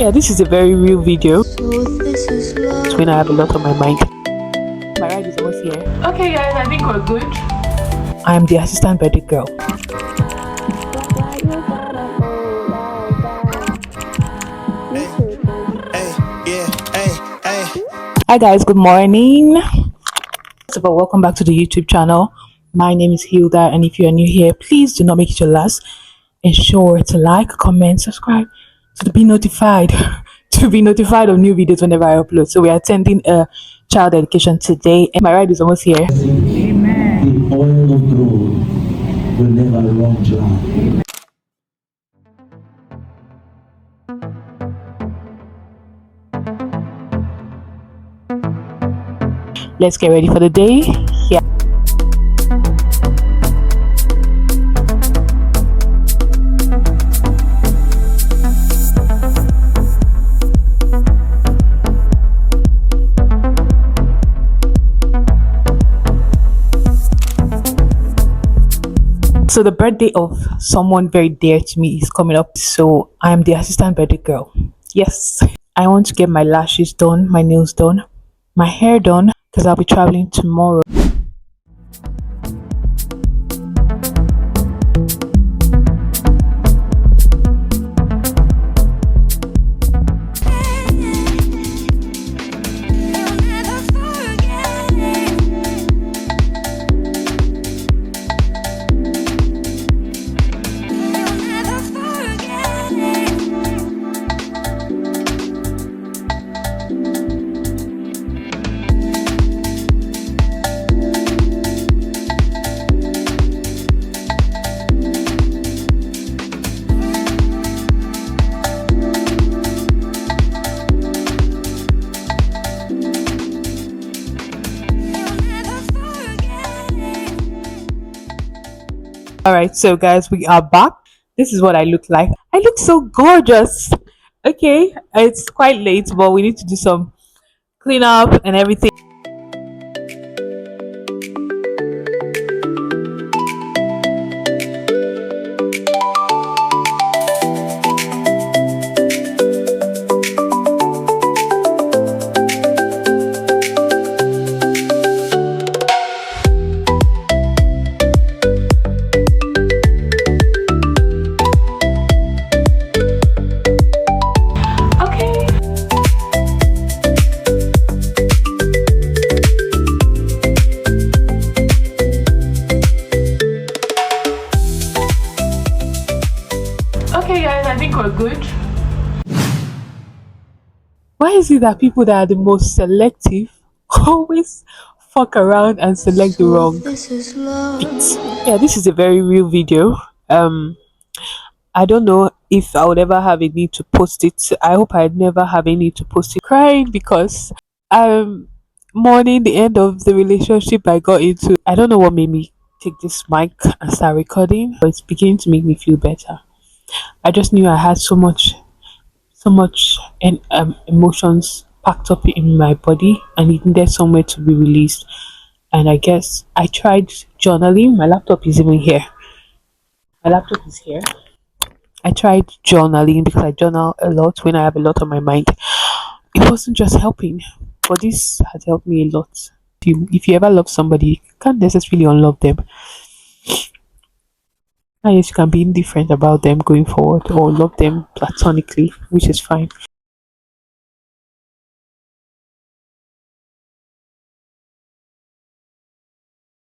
Yeah, this is a very real video. It's when I have a lot on my mind. My ride is almost here. Okay guys, I think we're good. I am the assistant birthday girl. Hi guys, good morning. First of all, welcome back to the YouTube channel. My name is Hilda, and if you are new here, please do not make it your last. Ensure to like, comment, subscribe to be notified of new videos whenever I upload. So we are attending a child dedication today, and my ride is almost here. Amen. The oil of gold will never run dry. Let's get ready for the day. Yeah. So the birthday of someone very dear to me is coming up. So I am the assistant birthday girl. Yes. I want to get my lashes done, my nails done, my hair done, because I'll be traveling tomorrow. All right, so guys, we are back. This is what I look like. I look so gorgeous. Okay, it's quite late, but we need to do some clean up and everything. Okay guys, I think we're good. Why is it that people that are the most selective always fuck around and select the wrong bit? Yeah, this is a very real video. I don't know if I would ever have a need to post it. I hope I'd never have a need to post it. Crying because I'm mourning the end of the relationship I got into. I don't know what made me take this mic and start recording, but it's beginning to make me feel better. I just knew I had so much and emotions packed up in my body, and it needed somewhere to be released. And I guess I tried journaling. My laptop is even here. My laptop is here. I tried journaling because I journal a lot when I have a lot on my mind. It wasn't just helping, but this has helped me a lot. If you ever love somebody, you can't necessarily unlove them. And yes, you can be indifferent about them going forward or love them platonically, which is fine.